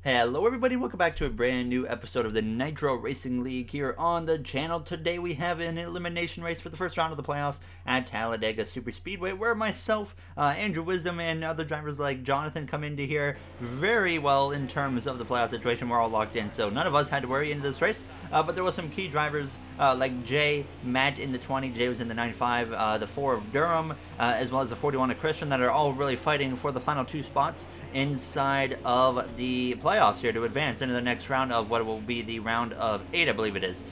Hello everybody, welcome back to a brand new episode of the Nitro Racing League here on the channel. Today we have an elimination race for the first round of the playoffs at Talladega Super Speedway, where myself, Andrew Wisdom, and other drivers like Jonathan come into here very well in terms of the playoff situation. We're all locked in, so none of us had to worry into this race, but there was some key drivers like Jay, Matt in the 20, Jay was in the 95, the 4 of Durham, as well as the 41 of Christian, that are all really fighting for the final 2 spots inside of the playoffs here to advance into the next round of what will be the round of 8, I believe it is.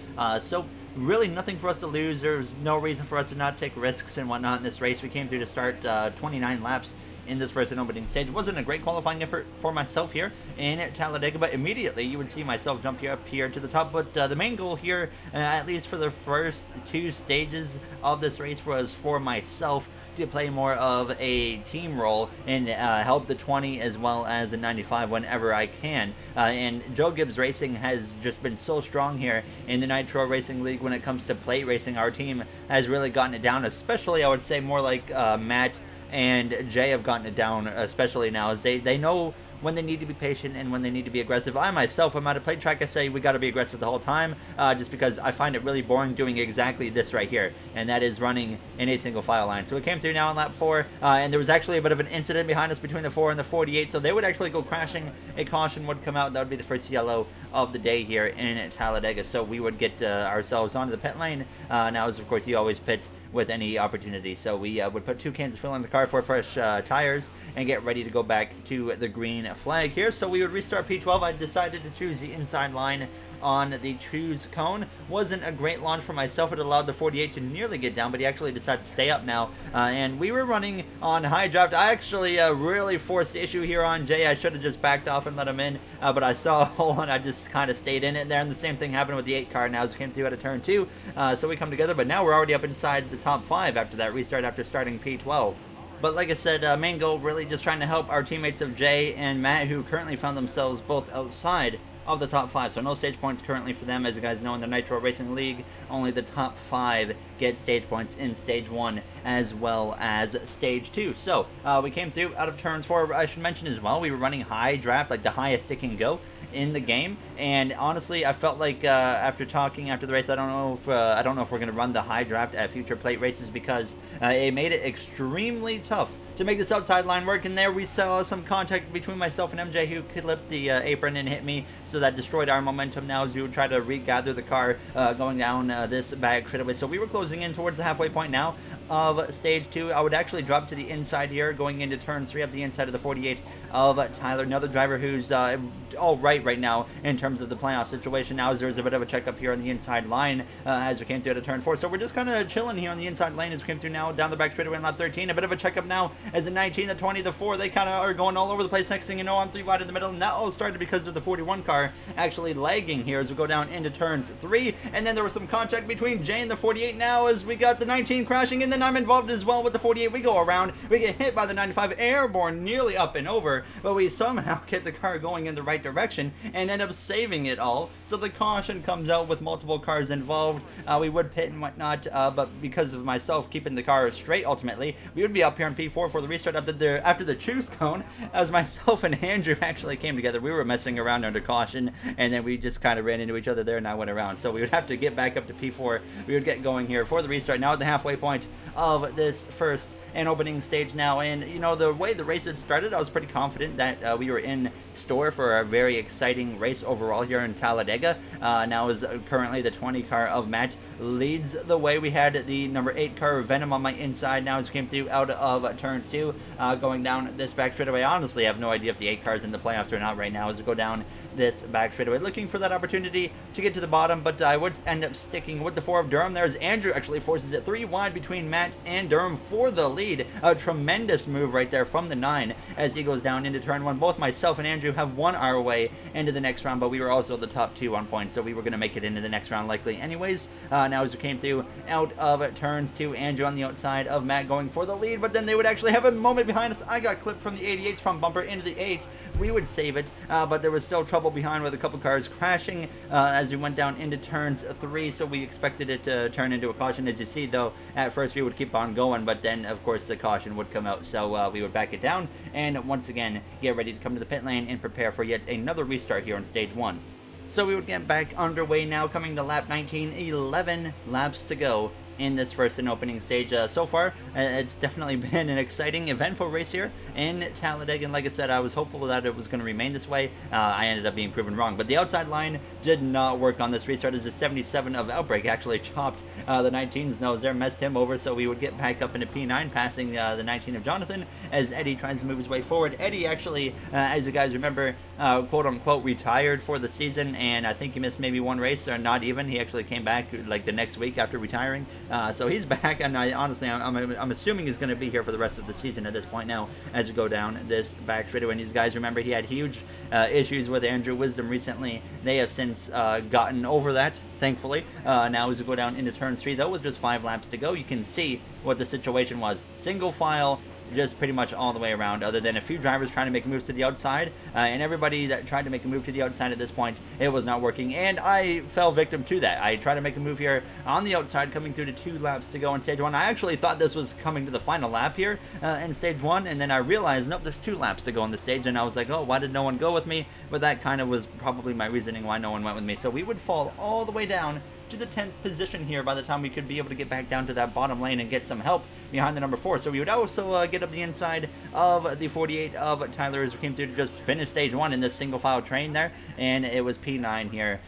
So really nothing for us to lose. There's no reason for us to not take risks and whatnot in this race. We came through to start 29 laps in this first and opening stage. It wasn't a great qualifying effort for myself here in Talladega, but immediately you would see myself jump up here to the top. But the main goal here, at least for the first 2 stages of this race, was for myself to play more of a team role and help the 20 as well as the 95 whenever I can. And Joe Gibbs Racing has just been so strong here in the Nitro Racing League when it comes to plate racing. Our team has really gotten it down, especially I would say more like Matt and Jay have gotten it down, especially now, as they know when they need to be patient and when they need to be aggressive. I myself, I'm at a plate track, I say we got to be aggressive the whole time, just because I find it really boring doing exactly this right here, and that is running in a single file line. So we came through now on lap 4, and there was actually a bit of an incident behind us between the 4 and the 48, so they would actually go crashing. A caution would come out. That would be the first yellow of the day here in Talladega, so we would get ourselves onto the pit lane. Now, as of course you always pit with any opportunity, so we would put 2 cans of fuel in the car for fresh tires and get ready to go back to the green flag here. So we would restart P12. I decided to choose the inside line on the choose cone. Wasn't a great launch for myself. It allowed the 48 to nearly get down, but he actually decided to stay up now, and we were running on high draft. I actually really forced the issue here on Jay. I should have just backed off and let him in, but I saw a hole and I just kind of stayed in it there, and the same thing happened with the 8 car now as we came through out of turn 2. So we come together, but now we're already up inside the top 5 after that restart after starting P12. But like I said, main goal really just trying to help our teammates of Jay and Matt, who currently found themselves both outside of the top 5, so no stage points currently for them. As you guys know, in the Nitro Racing League, only the top 5 get stage points in stage 1 as well as stage 2. So we came through out of turns 4. I should mention as well, we were running high draft, like the highest it can go in the game, and honestly I felt like after talking after the race, I don't know if we're going to run the high draft at future plate races, because it made it extremely tough to make this outside line work. And there we saw some contact between myself and MJ, who clipped the apron and hit me, so that destroyed our momentum now as we would try to regather the car going down this back straightaway. So we were closing in towards the halfway point now of stage 2. I would actually drop to the inside here going into turn 3 up the inside of the 48 of Tyler, another driver who's all right now in terms of the playoff situation. Now as there's a bit of a checkup here on the inside line as we came through to turn 4. So we're just kind of chilling here on the inside lane as we came through now down the back straightaway in lap 13. A bit of a checkup now as the 19, the 20, the 4, they kind of are going all over the place. Next thing you know, I'm 3 wide in the middle, and that all started because of the 41 car actually lagging here as we go down into turns 3. And then there was some contact between Jay and the 48 now as we got the 19 crashing, and then I'm involved as well with the 48. We go around, we get hit by the 95, airborne, nearly up and over, but we somehow get the car going in the right direction and end up saving it all. So the caution comes out with multiple cars involved. We would pit and whatnot, but because of myself keeping the car straight, ultimately we would be up here in P4 for the restart after the choose cone. As myself and Andrew actually came together, we were messing around under caution, and then we just kind of ran into each other there, and I went around. So we would have to get back up to P4. We would get going here for the restart now at the halfway point of this first and opening stage now. And you know, the way the race had started, I was pretty confident that we were in store for a very exciting race overall here in Talladega. Now as currently the 20 car of Matt leads the way. We had the number 8 car Venom on my inside now as we came through out of turn 2, going down this back straightaway. I honestly have no idea if the 8 car's in the playoffs or not right now as we go down this back straightaway, looking for that opportunity to get to the bottom, but I would end up sticking with the 4 of Durham. There's Andrew actually forces it 3 wide between Matt and Durham for the lead. A tremendous move right there from the 9 as he goes down into turn 1. Both myself and Andrew have won our way into the next round, but we were also the top 2 on points, so we were going to make it into the next round likely anyways. Now as we came through out of turns 2, Andrew on the outside of Matt going for the lead, but then they would actually have a moment behind us. I got clipped from the 88's front bumper into the 8. We would save it, but there was still trouble behind with a couple cars crashing as we went down into turns 3, so we expected it to turn into a caution. As you see though, at first we would keep on going, but then of course the caution would come out, so we would back it down and once again get ready to come to the pit lane and prepare for yet another restart here on stage 1. So we would get back underway now, coming to lap 19, 11 laps to go in this first and opening stage. So far, it's definitely been an exciting, eventful race here in Talladega, and like I said, I was hopeful that it was going to remain this way. I ended up being proven wrong, but the outside line did not work on this restart, as the 77 of Outbreak actually chopped the 19's nose there, messed him over, so we would get back up into P9, passing the 19 of Jonathan, as Eddie tries to move his way forward. Eddie actually, as you guys remember, quote-unquote retired for the season, and I think he missed maybe one race, or not even. He actually came back like the next week after retiring. So he's back, and honestly, I'm assuming he's going to be here for the rest of the season at this point now, as we go down this back straightaway. And these guys, remember, he had huge issues with Andrew Wisdom recently. They have since gotten over that, thankfully. Now as we go down into turn 3, though, with just 5 laps to go, you can see what the situation was. Single file, just pretty much all the way around, other than a few drivers trying to make moves to the outside, and everybody that tried to make a move to the outside at this point, it was not working, and I fell victim to that. I tried to make a move here on the outside, coming through to 2 laps to go in stage 1. I actually thought this was coming to the final lap here in stage 1, and then I realized, nope, there's 2 laps to go on the stage, and I was like, oh, why did no one go with me? But that kind of was probably my reasoning why no one went with me. So we would fall all the way down to the 10th position here by the time we could be able to get back down to that bottom lane and get some help behind the number 4. So we would also get up the inside of the 48 of Tyler as we came through to just finish stage 1 in this single file train there, and it was P9 here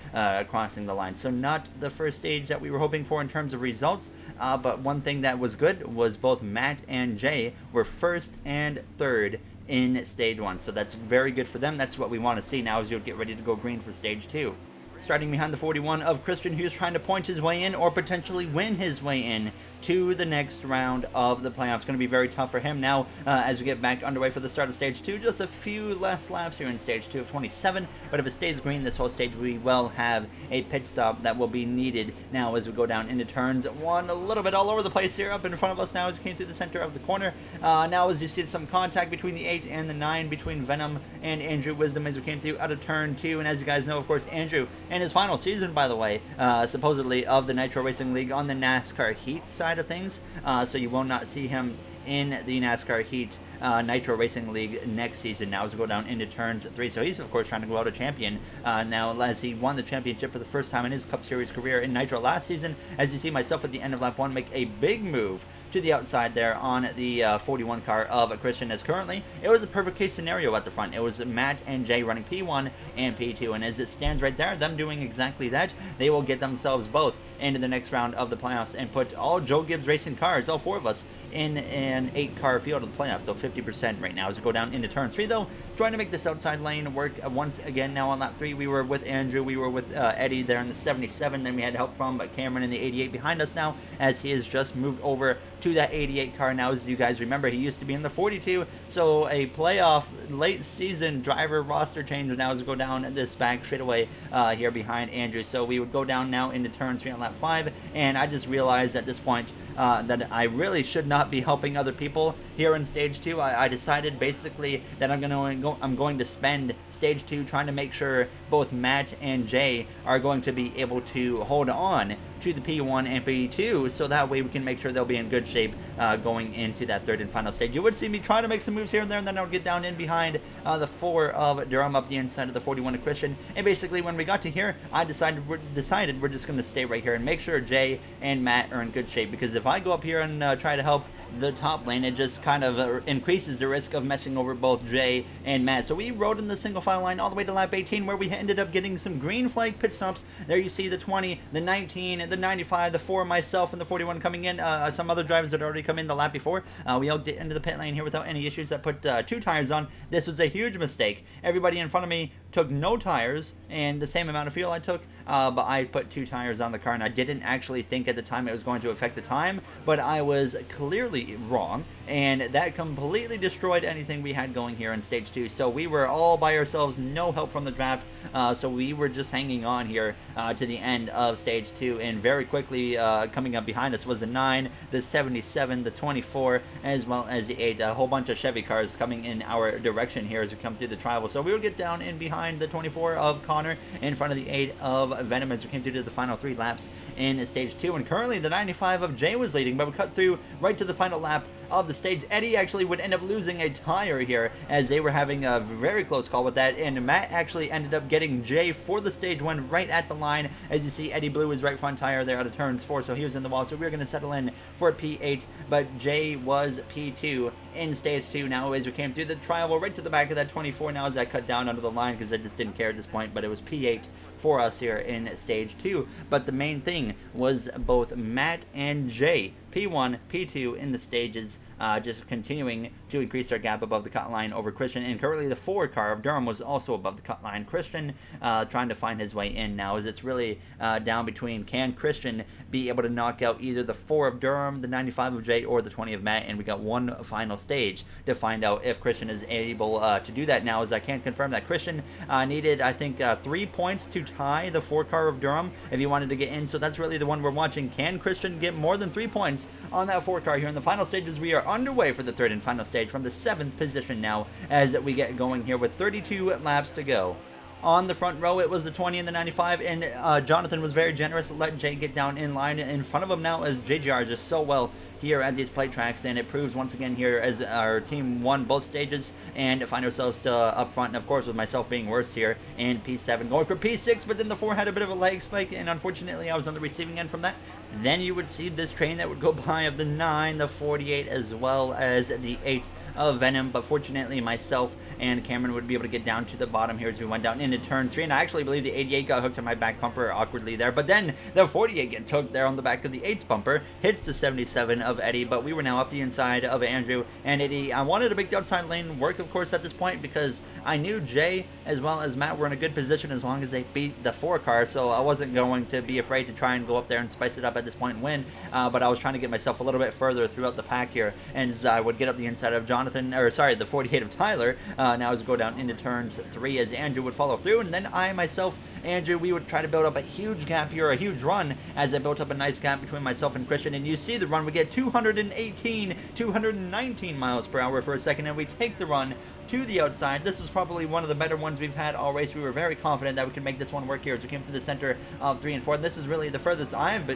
crossing the line. So not the first stage that we were hoping for in terms of results, but one thing that was good was both Matt and Jay were 1st and 3rd in stage 1. So that's very good for them. That's what we want to see now as you get ready to go green for stage 2. Starting behind the 41 of Christian, who's trying to point his way in or potentially win his way in to the next round of the playoffs. Going to be very tough for him now as we get back underway for the start of stage 2. Just a few less laps here in stage 2 of 27, but if it stays green this whole stage, we will have a pit stop that will be needed now as we go down into turns 1. A little bit all over the place here up in front of us now as we came through the center of the corner. Now as you see some contact between the 8 and the 9 between Venom and Andrew Wisdom as we came through out of turn 2, and as you guys know, of course, Andrew in his final season, by the way, supposedly of the Nitro Racing League on the NASCAR Heat side of things, so you will not see him in the NASCAR Heat Nitro Racing League next season now as we go down into turns 3. So he's of course trying to go out a champion now, as he won the championship for the first time in his Cup Series career in Nitro last season. As you see myself at the end of lap 1 make a big move to the outside there on the 41 car of Christian, as currently it was a perfect case scenario at the front. It was Matt and Jay running P1 and P2, and as it stands right there, them doing exactly that, they will get themselves both into the next round of the playoffs and put all Joe Gibbs Racing cars, all 4 of us, in an 8-car field of the playoffs. So 50% right now as we go down into turn 3, though, trying to make this outside lane work once again. Now on lap 3, we were with Andrew, we were with Eddie there in the 77, then we had help from Cameron in the 88 behind us now, as he has just moved over to that 88 car now. As you guys remember, he used to be in the 42, so a playoff late season driver roster change now as we go down this back straightaway here behind Andrew. So we would go down now into turn 3 on lap 5, and I just realized at this point that I really should not be helping other people here in stage 2. I decided basically that I'm going to spend stage 2 trying to make sure both Matt and Jay are going to be able to hold on to the P1 and P2, so that way we can make sure they'll be in good shape going into that 3rd and final stage. You would see me try to make some moves here and there, and then I'll get down in behind the 4 of Durham up the inside of the 41 of Christian. And basically when we got to here, I decided we're just going to stay right here and make sure Jay and Matt are in good shape, because if I go up here and try to help the top lane, it just kind of increases the risk of messing over both Jay and Matt. So we rode in the single file line all the way to lap 18, where we ended up getting some green flag pit stops. There you see the 20, the 19, the 95, the 4, myself, and the 41 coming in. Some other drivers that had already come in the lap before. We all get into the pit lane here without any issues. That put 2 tires on. This was a huge mistake. Everybody in front of me took no tires and the same amount of fuel I took, but I put 2 tires on the car, and I didn't actually think at the time it was going to affect the time, but I was clearly wrong, and that completely destroyed anything we had going here in stage 2. So we were all by ourselves, no help from the draft, so we were just hanging on here to the end of stage 2, and very quickly coming up behind us was the 9, the 77, the 24, as well as the 8. A whole bunch of Chevy cars coming in our direction here as we come through the tribal. So we would get down in behind behind the 24 of Connor, in front of the 8 of Venom as we came through to the final 3 laps in stage 2. And currently the 95 of Jay was leading, but we cut through right to the final lap of the stage. Eddie actually would end up losing a tire here as they were having a very close call with that, and Matt actually ended up getting Jay for the stage one right at the line. As you see, Eddie blew his right front tire there out of turns 4, so he was in the wall, so we were going to settle in for P8, but Jay was P2 in stage 2. Now as we came through the trial right to the back of that 24, now as that cut down under the line because I just didn't care at this point, but it was P8 for us here in stage 2. But the main thing was both Matt and Jay, P1, P2 in the stages, just continuing to increase their gap above the cut line over Christian. And currently the 4 car of Durham was also above the cut line. Christian trying to find his way in now, as it's really down between, can Christian be able to knock out either the 4 of Durham, the 95 of Jay, or the 20 of Matt. And we got one final stage to find out if Christian is able to do that now, as I can't confirm that. Christian needed, I think, 3 points to tie the 4 car of Durham if he wanted to get in, so that's really the one we're watching. Can Christian get more than 3 points on that 4 car here in the final stages? We are underway for the 3rd and final stage from the 7th position now as we get going here with 32 laps to go. On the front row, it was the 20 and the 95, and Jonathan was very generous to let Jay get down in line in front of him now, as JGR just so well here at these plate tracks, and it proves once again here as our team won both stages and find ourselves still up front, and of course with myself being worst here in P7, going for P6, but then the 4 had a bit of a leg spike, and unfortunately I was on the receiving end from that. Then you would see this train that would go by of the 9, the 48, as well as the 8 of Venom, but fortunately myself and Cameron would be able to get down to the bottom here as we went down into turn 3, and I actually believe the 88 got hooked on my back bumper awkwardly there, but then the 48 gets hooked there on the back of the 8's bumper, hits the 77 of Eddie, but we were now up the inside of Andrew and Eddie. I wanted to make the outside lane work, of course, at this point, because I knew Jay as well as Matt were in a good position as long as they beat the 4 car, so I wasn't going to be afraid to try and go up there and spice it up at this point and win, but I was trying to get myself a little bit further throughout the pack here, and as I would get up the inside of Jonathan, or sorry, the 48 of Tyler, now as we go down into turns 3 as Andrew would follow through, and then I myself, Andrew, we would try to build up a huge gap here, a huge run, as I built up a nice gap between myself and Christian, and you see the run, we get 219 miles per hour for a second, and we take the run to the outside. This is probably one of the better ones we've had all race. We were very confident that we could make this one work here as we came through the center of 3 and 4. This is really the furthest I've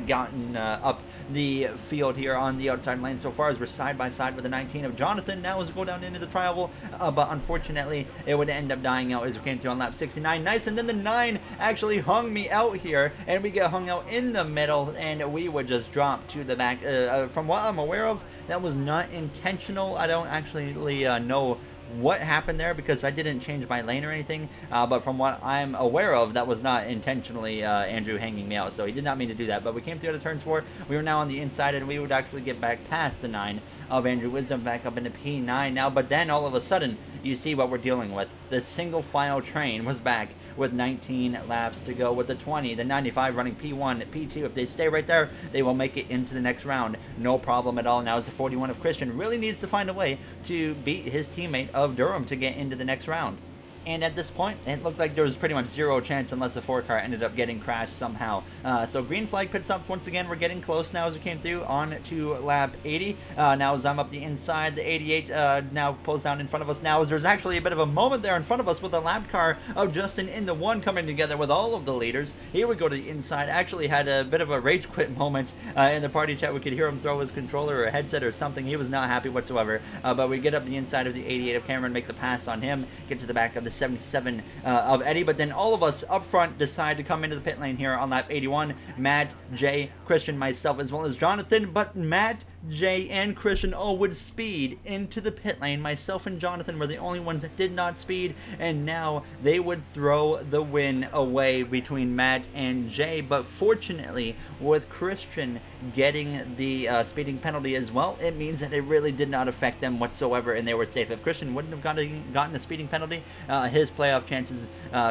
gotten up the field here on the outside lane so far, as we're side by side with the 19 of Jonathan now as we go down into the trial, but unfortunately it would end up dying out as we came through on lap 69. Nice, and then the 9 actually hung me out here, and we get hung out in the middle, and we would just drop to the back. From what I'm aware of, that was not intentional. I don't actually know what happened there because I didn't change my lane or anything, but from what I'm aware of, that was not intentionally Andrew hanging me out, so he did not mean to do that. But we came through to turns 4, we were now on the inside, and we would actually get back past the 9 of Andrew Wisdom, back up into P9 now, but then all of a sudden you see what we're dealing with. The single file train was back with 19 laps to go, with the 20, the 95 running P1, P2. If they stay right there, they will make it into the next round, no problem at all. Now as the 41 of Christian really needs to find a way to beat his teammate of Durham to get into the next round. And at this point, it looked like there was pretty much zero chance unless the 4 car ended up getting crashed somehow. So green flag pit stops once again. We're getting close now as we came through on to lap 80. Now as I'm up the inside, the 88 now pulls down in front of us. Now as there's actually a bit of a moment there in front of us with the lap car of Justin in the 1 coming together with all of the leaders. Here we go to the inside. Actually had a bit of a rage quit moment in the party chat. We could hear him throw his controller or a headset or something. He was not happy whatsoever. But we get up the inside of the 88 of Cameron, make the pass on him, get to the back of the 77 of Eddie, but then all of us up front decide to come into the pit lane here on lap 81. Matt, Jay, Christian, myself, as well as Jonathan, but Matt, Jay, and Christian all would speed into the pit lane. Myself and Jonathan were the only ones that did not speed, and now they would throw the win away between Matt and Jay. But fortunately, with Christian getting the speeding penalty as well, it means that it really did not affect them whatsoever, and they were safe. If Christian wouldn't have gotten a speeding penalty, his playoff chances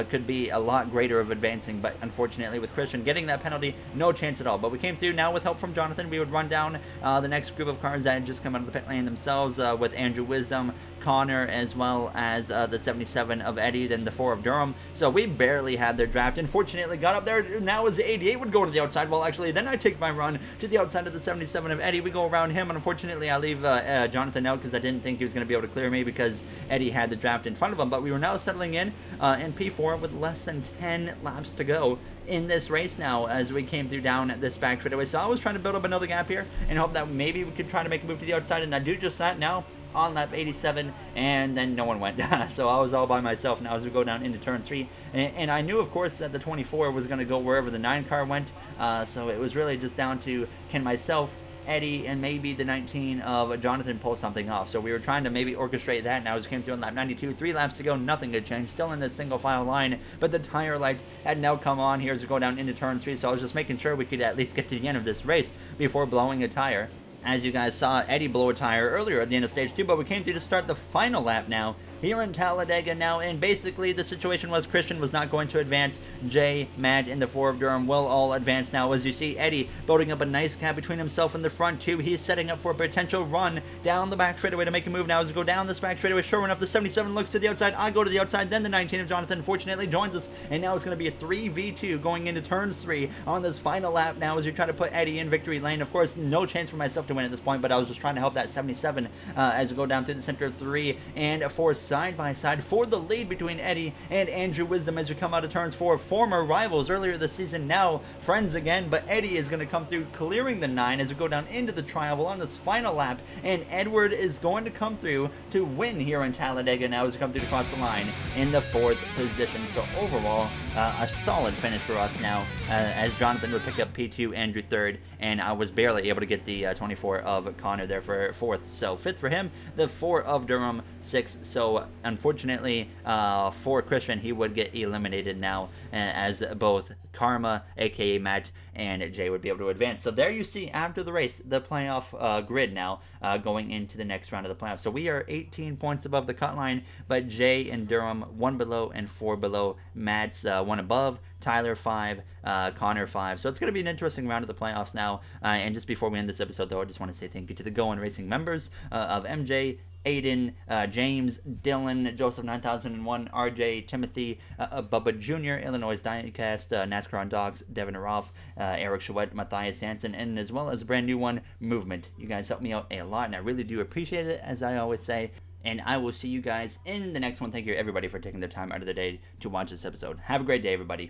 could be a lot greater of advancing, but unfortunately with Christian getting that penalty, no chance at all. But we came through now with help from Jonathan. We would run down the next group of cars that had just come out of the pit lane themselves, with Andrew Wisdom, Connor, as well as the 77 of Eddie, then the 4 of Durham. So we barely had their draft. Unfortunately, got up there. Now as the 88 would go to the outside. Well, actually, then I take my run to the outside of the 77 of Eddie. We go around him, and unfortunately, I leave Jonathan out because I didn't think he was going to be able to clear me because Eddie had the draft in front of him. But we were now settling in P4 with less than 10 laps to go in this race now as we came through down this back straightaway. So I was trying to build up another gap here and hope that maybe we could try to make a move to the outside, and I do just that now on lap 87, and then no one went. So I was all by myself now as we go down into turn 3, and I knew, of course, that the 24 was going to go wherever the 9 car went, so it was really just down to can myself, Eddie, and maybe the 19 of Jonathan pull something off. So we were trying to maybe orchestrate that. Now as we came through on lap 92, 3 laps to go, nothing had changed, still in this single file line, but the tire light had now come on here as we go down into turn 3, so I was just making sure we could at least get to the end of this race before blowing a tire. As you guys saw, Eddie blow a tire earlier at the end of stage 2, but we came through to start the final lap now here in Talladega now, and basically the situation was Christian was not going to advance. Jay, Matt, and the 4 of Durham will all advance now. As you see, Eddie building up a nice gap between himself and the front 2. He's setting up for a potential run down the back straightaway to make a move now as we go down this back straightaway. Sure enough, the 77 looks to the outside. I go to the outside, then the 19 of Jonathan fortunately joins us, and now it's going to be a 3v2 going into turns 3 on this final lap now as you try to put Eddie in victory lane. Of course, no chance for myself to win at this point, but I was just trying to help that 77 as we go down through the center of 3 and 4 side by side for the lead between Eddie and Andrew Wisdom as we come out of turns 4. Former rivals earlier this season, now friends again, but Eddie is going to come through clearing the 9 as we go down into the tri-oval on this final lap, and Edward is going to come through to win here in Talladega now as we come through across the line in the 4th position. So overall, a solid finish for us now as Jonathan would pick up P2, Andrew 3rd, and I was barely able to get the 24 of Connor there for 4th. So 5th for him, the 4 of Durham 6th. So unfortunately for Christian, he would get eliminated now as both Karma, aka Matt, and Jay would be able to advance. So there you see after the race the playoff grid now going into the next round of the playoffs. So we are 18 points above the cut line, but Jay and Durham 1 below and 4 below. Matt's 1 above, Tyler 5, Connor 5. So it's going to be an interesting round of the playoffs now. And just before we end this episode, though, I just want to say thank you to the Go On Racing members of MJ, Aiden, James, Dylan, Joseph 9001, RJ, Timothy, Bubba Jr., Illinois Diecast, NASCAR on Dogs, Devin Aroff, Eric Chouette, Matthias Hansen, and as well as a brand new one, Movement. You guys help me out a lot, and I really do appreciate it, as I always say. And I will see you guys in the next one. Thank you, everybody, for taking their time out of the day to watch this episode. Have a great day, everybody.